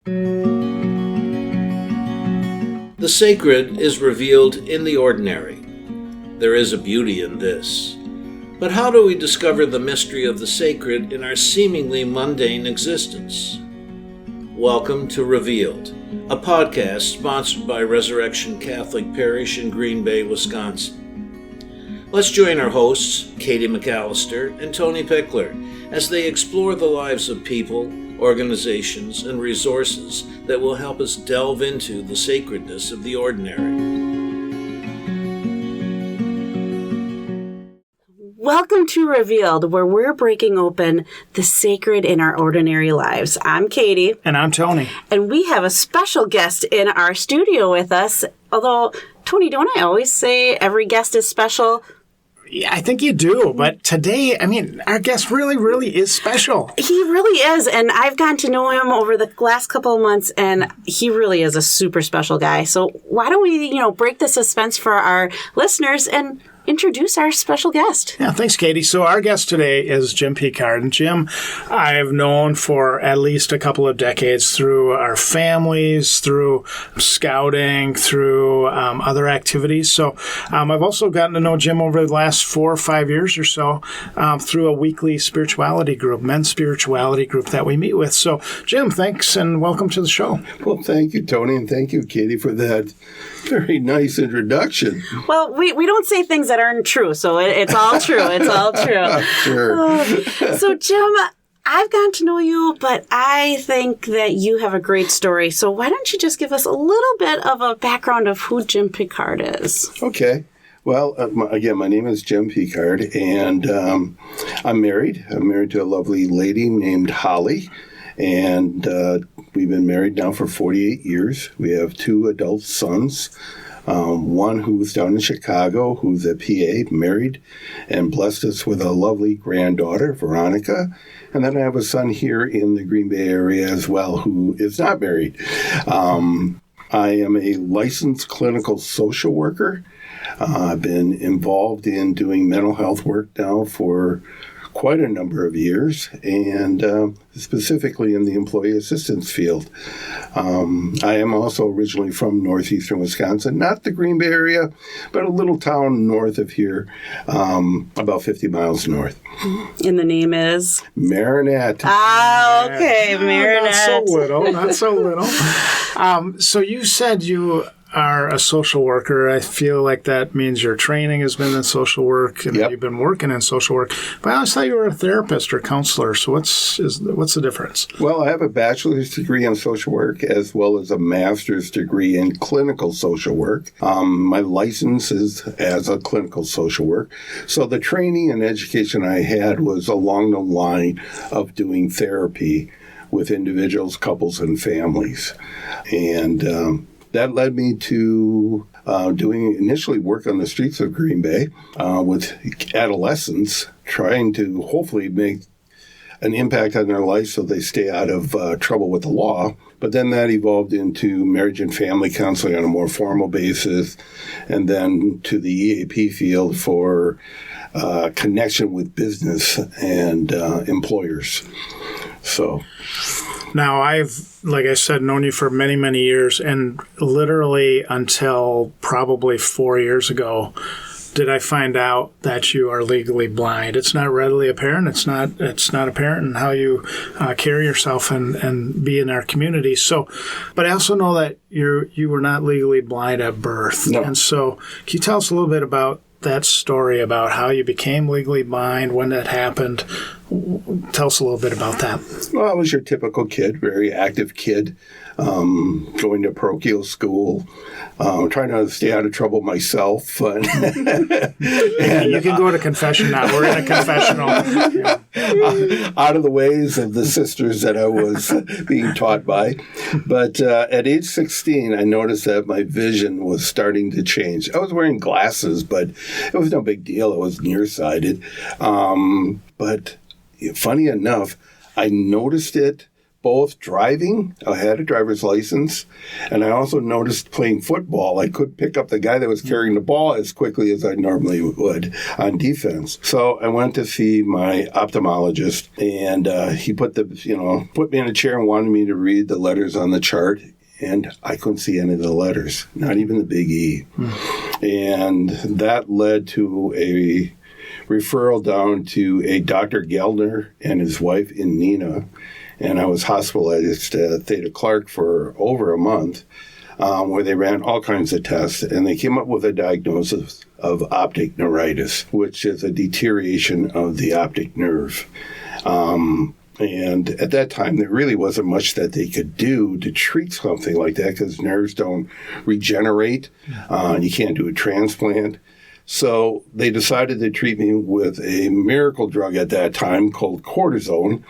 The sacred is revealed in the ordinary. There is a beauty in this. But how do we discover the mystery of the sacred in our seemingly mundane existence? Welcome to Revealed, a podcast sponsored by Resurrection Catholic Parish in Green Bay, Wisconsin. Let's join our hosts, Katie McAllister and Tony Pickler, as they explore the lives of people, organizations, and resources that will help us delve into the sacredness of the ordinary. Welcome to Revealed, where we're breaking open the sacred in our ordinary lives. I'm Katie. And I'm Tony. And we have a special guest in our studio with us. Although, Tony, don't I always say every guest is special? Yeah, I think you do. But today, our guest really is special. He really is. And I've gotten to know him over the last couple of months, and he really is a super special guy. So why don't we, break the suspense for our listeners and introduce our special guest. Yeah, thanks, Katie. So our guest today is Jim Pecard. And Jim, I've known for at least a couple of decades through our families, through scouting, through other activities. So I've also gotten to know Jim over the last 4 or 5 years or so through a weekly spirituality group, men's spirituality group that we meet with. So, Jim, thanks and welcome to the show. Well, thank you, Tony, and thank you, Katie, for that very nice introduction. Well, we don't say things that aren't true, so it's all true. It's all true. Sure. So, Jim, I've gotten to know you, but I think that you have a great story. So why don't you just give us a little bit of a background of who Jim Pecard is? Okay. Well, again, my name is Jim Pecard, and I'm married. I'm married to a lovely lady named Holly, and we've been married now for 48 years. We have 2 adult sons. One who's down in Chicago, who's a PA, married, and blessed us with a lovely granddaughter, Veronica. And then I have a son here in the Green Bay area as well, who is not married. I am a licensed clinical social worker. I've been involved in doing mental health work now for quite a number of years, and specifically in the employee assistance field. I am also originally from northeastern Wisconsin, not the Green Bay area, but a little town north of here, about 50 miles north. And the name is? Marinette. Ah, okay, Marinette. Not so little. So you said you are a social worker. I feel like that means your training has been in social work and that you've been working in social work. But I always thought you were a therapist or counselor. So what's the difference? Well, I have a bachelor's degree in social work as well as a master's degree in clinical social work. My license is as a clinical social work. So the training and education I had was along the line of doing therapy with individuals, couples, and families. And that led me to doing initially work on the streets of Green Bay with adolescents, trying to hopefully make an impact on their life so they stay out of trouble with the law. But then that evolved into marriage and family counseling on a more formal basis, and then to the EAP field for connection with business and employers. So now, I've, like I said, known you for many, many years, and literally until probably 4 years ago did I find out that you are legally blind. It's not readily apparent. It's not apparent in how you carry yourself and be in our community. So, but I also know that you were not legally blind at birth. No. And so, can you tell us a little bit about that story, about how you became legally blind, when that happened? Tell us a little bit about that. Well, I was your typical kid, very active kid, going to parochial school, trying to stay out of trouble myself. And you can go to confession now. We're in a confessional. Out of the ways of the sisters that I was being taught by. But at age 16, I noticed that my vision was starting to change. I was wearing glasses, but it was no big deal. I was nearsighted. But funny enough, I noticed it both driving. I had a driver's license, and I also noticed playing football. I could pick up the guy that was carrying the ball as quickly as I normally would on defense. So I went to see my ophthalmologist, and he put me in a chair and wanted me to read the letters on the chart. And I couldn't see any of the letters, not even the big E. And that led to a referral down to a Dr. Geldner and his wife in Neenah. And I was hospitalized at Theta Clark for over a month, where they ran all kinds of tests. And they came up with a diagnosis of optic neuritis, which is a deterioration of the optic nerve. And at that time, there really wasn't much that they could do to treat something like that because nerves don't regenerate. You can't do a transplant. So they decided to treat me with a miracle drug at that time called cortisone.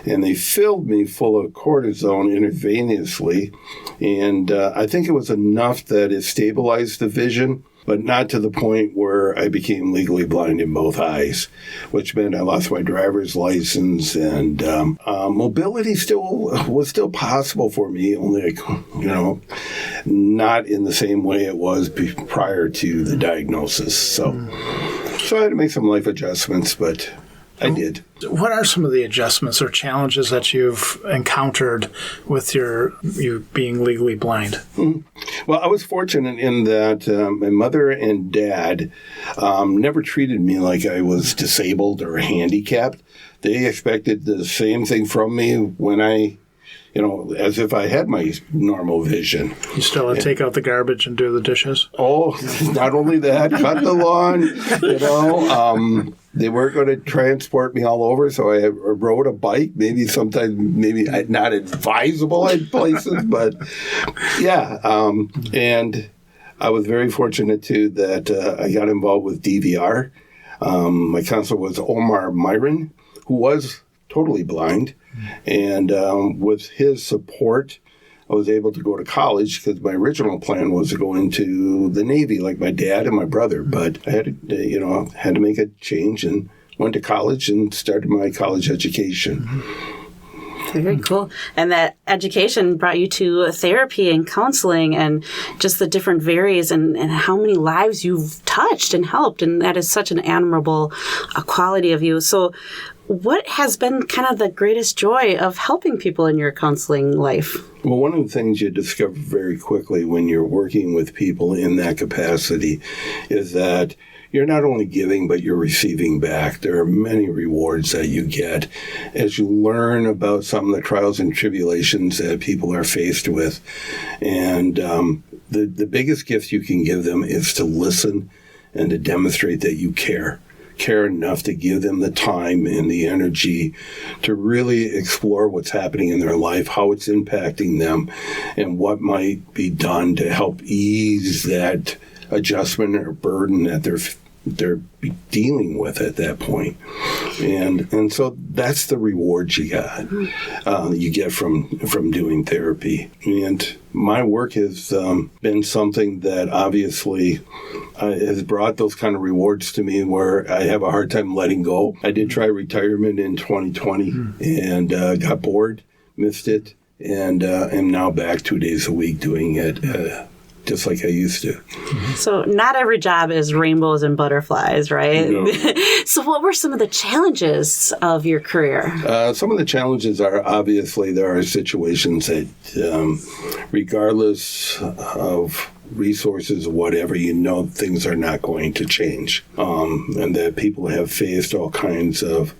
And they filled me full of cortisone intravenously. And I think it was enough that it stabilized the vision, but not to the point where I became legally blind in both eyes, which meant I lost my driver's license, and mobility was still possible for me, only, not in the same way it was prior to the diagnosis. So I had to make some life adjustments, but I did. What are some of the adjustments or challenges that you've encountered with you being legally blind? Well, I was fortunate in that my mother and dad never treated me like I was disabled or handicapped. They expected the same thing from me when as if I had my normal vision. You still had to take out the garbage and do the dishes? Oh, not only that, cut the lawn, They weren't going to transport me all over, so I rode a bike, maybe not advisable at places, but yeah. And I was very fortunate, too, that I got involved with DVR. My counselor was Omar Myron, who was totally blind. And with his support, I was able to go to college because my original plan was to go into the Navy like my dad and my brother. But I had to make a change and went to college and started my college education. Very cool. And that education brought you to therapy and counseling and just the different varies and how many lives you've touched and helped. And that is such an admirable quality of you. So what has been kind of the greatest joy of helping people in your counseling life? Well, one of the things you discover very quickly when you're working with people in that capacity is that you're not only giving, but you're receiving back. There are many rewards that you get as you learn about some of the trials and tribulations that people are faced with. And the biggest gift you can give them is to listen and to demonstrate that you care enough to give them the time and the energy to really explore what's happening in their life, how it's impacting them, and what might be done to help ease that adjustment or burden that they're dealing with at that point. And so that's the reward you get from doing therapy. And my work has been something that obviously has brought those kind of rewards to me where I have a hard time letting go. I did try retirement in 2020 and got bored, missed it, and am now back 2 days a week doing it just like I used to. So not every job is rainbows and butterflies, right? No. So what were some of the challenges of your career? Some of the challenges are obviously there are situations that regardless of resources or whatever, things are not going to change. And that people have faced all kinds of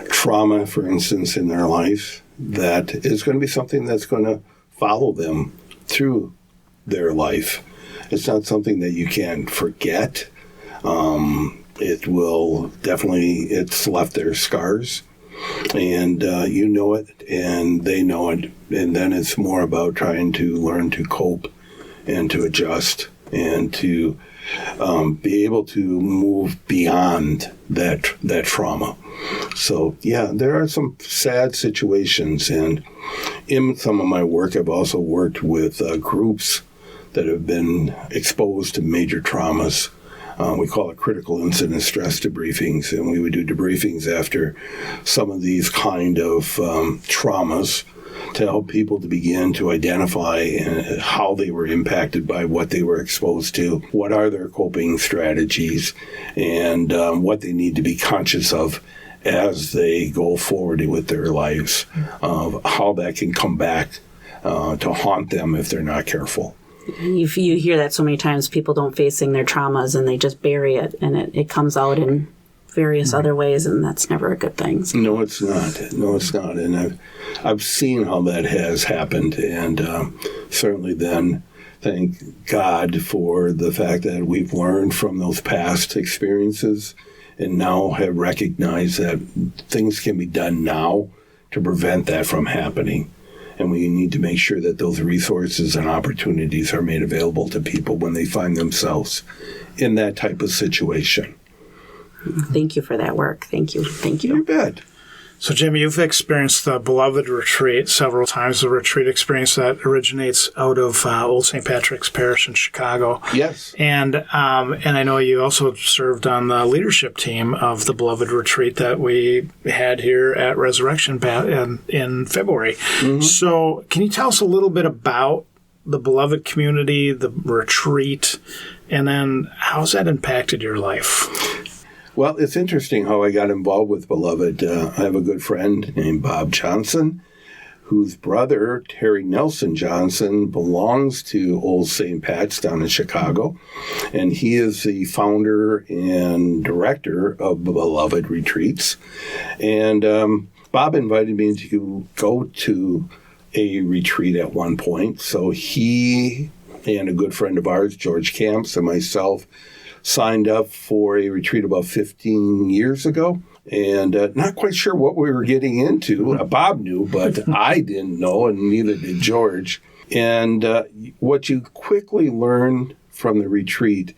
trauma, for instance, in their life that is going to be something that's going to follow them through their life. It's not something that you can forget. It will definitely, it's left their scars, and you know it, and they know it, and then it's more about trying to learn to cope and to adjust and to be able to move beyond that trauma. So, yeah, there are some sad situations, and in some of my work, I've also worked with groups that have been exposed to major traumas. We call it critical incident stress debriefings, and we would do debriefings after some of these kind of traumas to help people to begin to identify how they were impacted by what they were exposed to, what are their coping strategies, and what they need to be conscious of as they go forward with their lives, of how that can come back to haunt them if they're not careful. You hear that so many times, people don't facing their traumas and they just bury it, and it comes out in various other ways, and that's never a good thing. So. No, it's not. No, it's not. And I've seen how that has happened, and certainly then thank God for the fact that we've learned from those past experiences and now have recognized that things can be done now to prevent that from happening. And we need to make sure that those resources and opportunities are made available to people when they find themselves in that type of situation. Thank you for that work. Thank you. Thank you. You bet. So, Jim, you've experienced the Beloved Retreat several times, the retreat experience that originates out of Old St. Patrick's Parish in Chicago. Yes. And I know you also served on the leadership team of the Beloved Retreat that we had here at Resurrection in February. Mm-hmm. So can you tell us a little bit about the Beloved community, the retreat, and then how's that impacted your life? Well, it's interesting how I got involved with Beloved. I have a good friend named Bob Johnson, whose brother, Terry Nelson Johnson, belongs to Old St. Pat's down in Chicago. And he is the founder and director of Beloved Retreats. And Bob invited me to go to a retreat at one point. So he and a good friend of ours, George Camps, and myself, signed up for a retreat about 15 years ago, and not quite sure what we were getting into. Bob knew, but I didn't know, and neither did George. And what you quickly learn from the retreat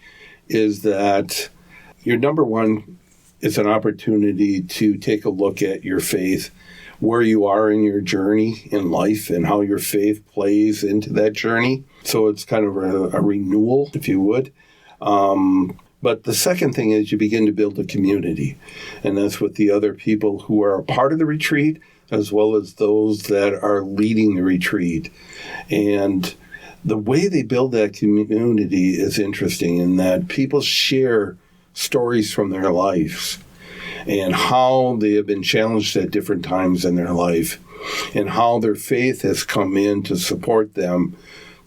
is that your number one is an opportunity to take a look at your faith, where you are in your journey in life, and how your faith plays into that journey. So it's kind of a renewal, if you would. But the second thing is you begin to build a community, and that's with the other people who are a part of the retreat, as well as those that are leading the retreat. And the way they build that community is interesting in that people share stories from their lives and how they have been challenged at different times in their life and how their faith has come in to support them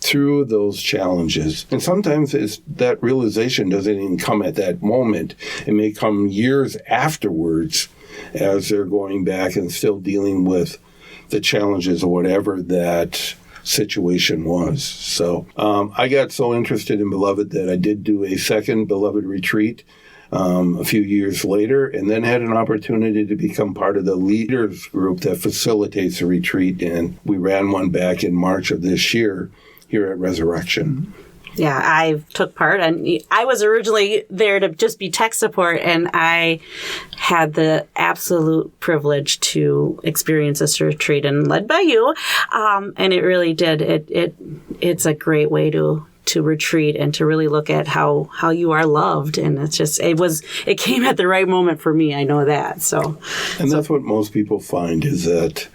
through those challenges. And sometimes that realization doesn't even come at that moment. It may come years afterwards as they're going back and still dealing with the challenges or whatever that situation was. So I got so interested in Beloved that I did do a second Beloved retreat a few years later, and then had an opportunity to become part of the leaders group that facilitates a retreat. And we ran one back in March of this year here at Resurrection. Yeah, I took part, and I was originally there to just be tech support, and I had the absolute privilege to experience this retreat, and led by you, and it really did. It's a great way to retreat and to really look at how you are loved, and it came at the right moment for me. I know that. And that's what most people find is that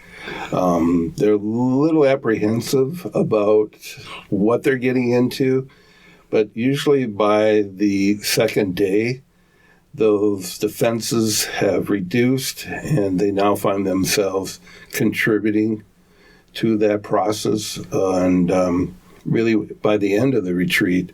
they're a little apprehensive about what they're getting into, but usually by the second day, those defenses have reduced and they now find themselves contributing to that process. And really, by the end of the retreat,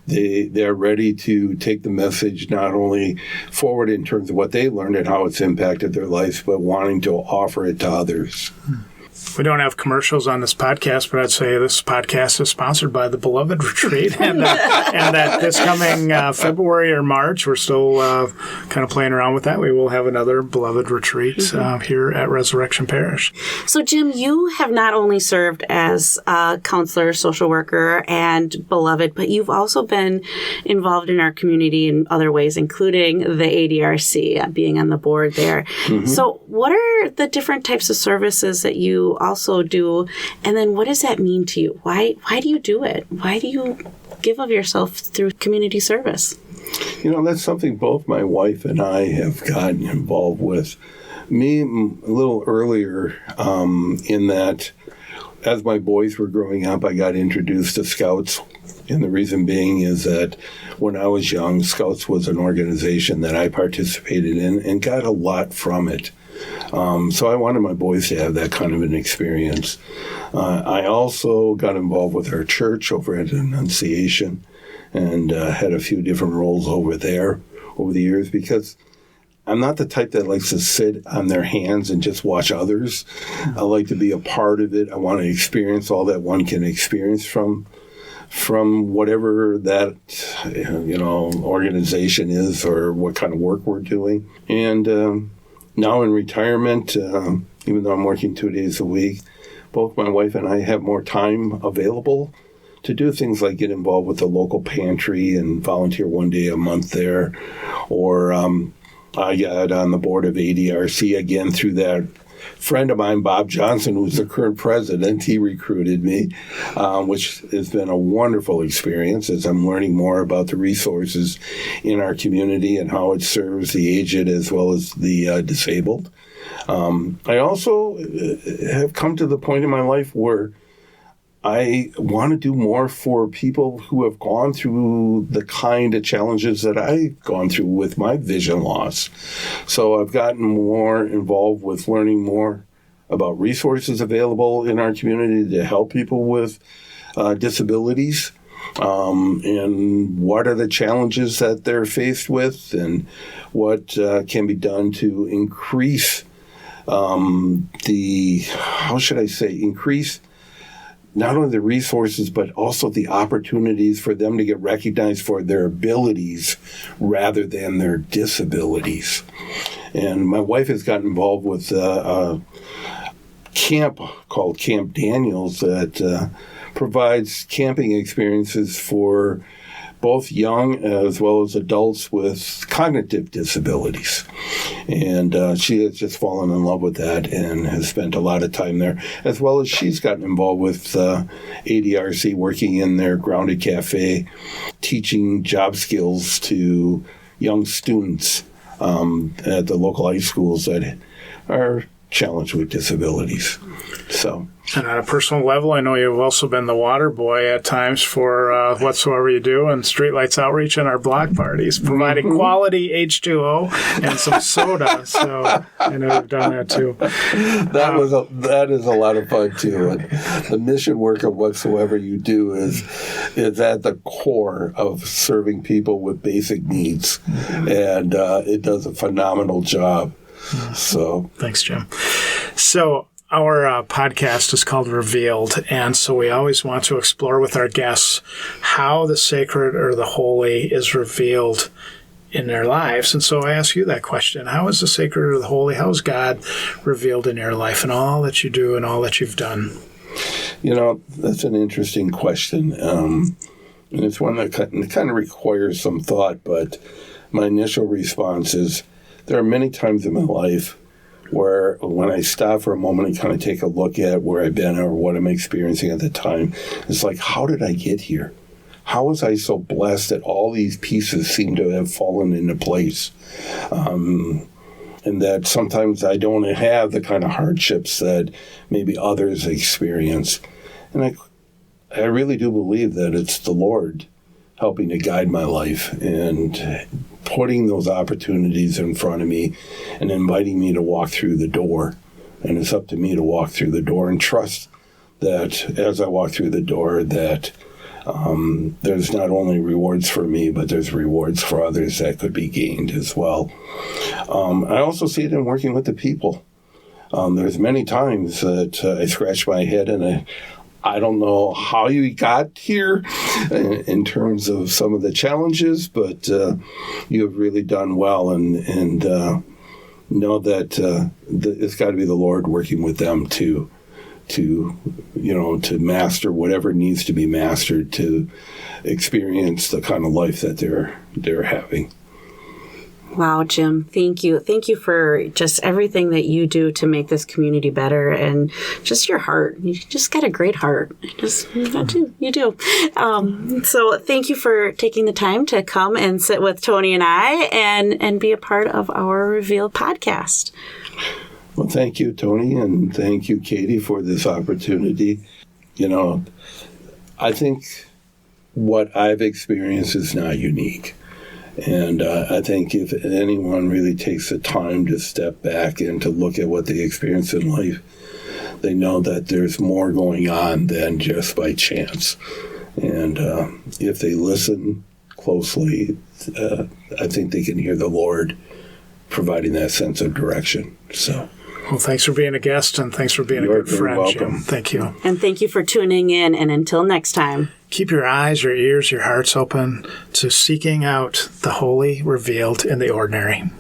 they're ready to take the message not only forward in terms of what they learned and how it's impacted their lives, but wanting to offer it to others. We don't have commercials on this podcast, but I'd say this podcast is sponsored by the Beloved Retreat, and that this coming February or March, we're still kind of playing around with that. We will have another Beloved Retreat here at Resurrection Parish. So, Jim, you have not only served as a counselor, social worker, and Beloved, but you've also been involved in our community in other ways, including the ADRC, being on the board there. Mm-hmm. So what are the different types of services that you also do, and then what does that mean to you? Why do you do it? Why do you give of yourself through community service? That's something both my wife and I have gotten involved with. Me a little earlier in that as my boys were growing up, I got introduced to Scouts. And the reason being is that when I was young, Scouts was an organization that I participated in and got a lot from it. So I wanted my boys to have that kind of an experience. I also got involved with our church over at Annunciation and had a few different roles over there over the years because I'm not the type that likes to sit on their hands and just watch others. I like to be a part of it. I want to experience all that one can experience from whatever that organization is or what kind of work we're doing. And now in retirement, even though I'm working 2 days a week, both my wife and I have more time available to do things like get involved with the local pantry and volunteer 1 day a month there. Or I got on the board of ADRC again through that friend of mine, Bob Johnson, who's the current president. He recruited me, which has been a wonderful experience as I'm learning more about the resources in our community and how it serves the aged as well as the disabled. I also have come to the point in my life where I want to do more for people who have gone through the kind of challenges that I've gone through with my vision loss. So I've gotten more involved with learning more about resources available in our community to help people with disabilities and what are the challenges that they're faced with and what can be done to increase increase not only the resources, but also the opportunities for them to get recognized for their abilities rather than their disabilities. And my wife has gotten involved with a camp called Camp Daniels that provides camping experiences for both young as well as adults with cognitive disabilities. And she has just fallen in love with that and has spent a lot of time there, as well as she's gotten involved with ADRC, working in their Grounded Cafe, teaching job skills to young students at the local high schools that are challenged with disabilities. So. And on a personal level, I know you've also been the water boy at times for whatsoever you do, and Streetlights Outreach and our block parties, providing quality H2O and some soda. So I know you've done that too. That is a lot of fun too. And the mission work of whatsoever you do is at the core of serving people with basic needs, and it does a phenomenal job. So thanks, Jim. So. Our podcast is called Revealed, and so we always want to explore with our guests how the sacred or the holy is revealed in their lives. And so I ask you that question. How is the sacred or the holy, how is God revealed in your life and all that you do and all that you've done? You know, that's an interesting question. And it's one that kind of requires some thought, but my initial response is there are many times in my life where when I stop for a moment and kind of take a look at where I've been or what I'm experiencing at the time, it's like, how did I get here? How was I so blessed that all these pieces seem to have fallen into place? And that sometimes I don't have the kind of hardships that maybe others experience. And I really do believe that it's the Lord helping to guide my life and putting those opportunities in front of me and inviting me to walk through the door. And it's up to me to walk through the door and trust that as I walk through the door that there's not only rewards for me, but there's rewards for others that could be gained as well. I also see it in working with the people. There's many times that I scratch my head and I don't know how you got here in terms of some of the challenges, but you have really done well and know that it's got to be the Lord working with them to master whatever needs to be mastered to experience the kind of life that they're having. Wow, Jim, thank you. Thank you for just everything that you do to make this community better and just your heart. You just got a great heart. You do. So thank you for taking the time to come and sit with Tony and I and be a part of our Revealed podcast. Well, thank you, Tony, and thank you, Katie, for this opportunity. I think what I've experienced is not unique. And I think if anyone really takes the time to step back and to look at what they experience in life, they know that there's more going on than just by chance. And if they listen closely, I think they can hear the Lord providing that sense of direction. So, well, thanks for being a guest, and thanks for being a good friend, welcome. Jim. Thank you. And thank you for tuning in. And until next time, keep your eyes, your ears, your hearts open to seeking out the holy revealed in the ordinary.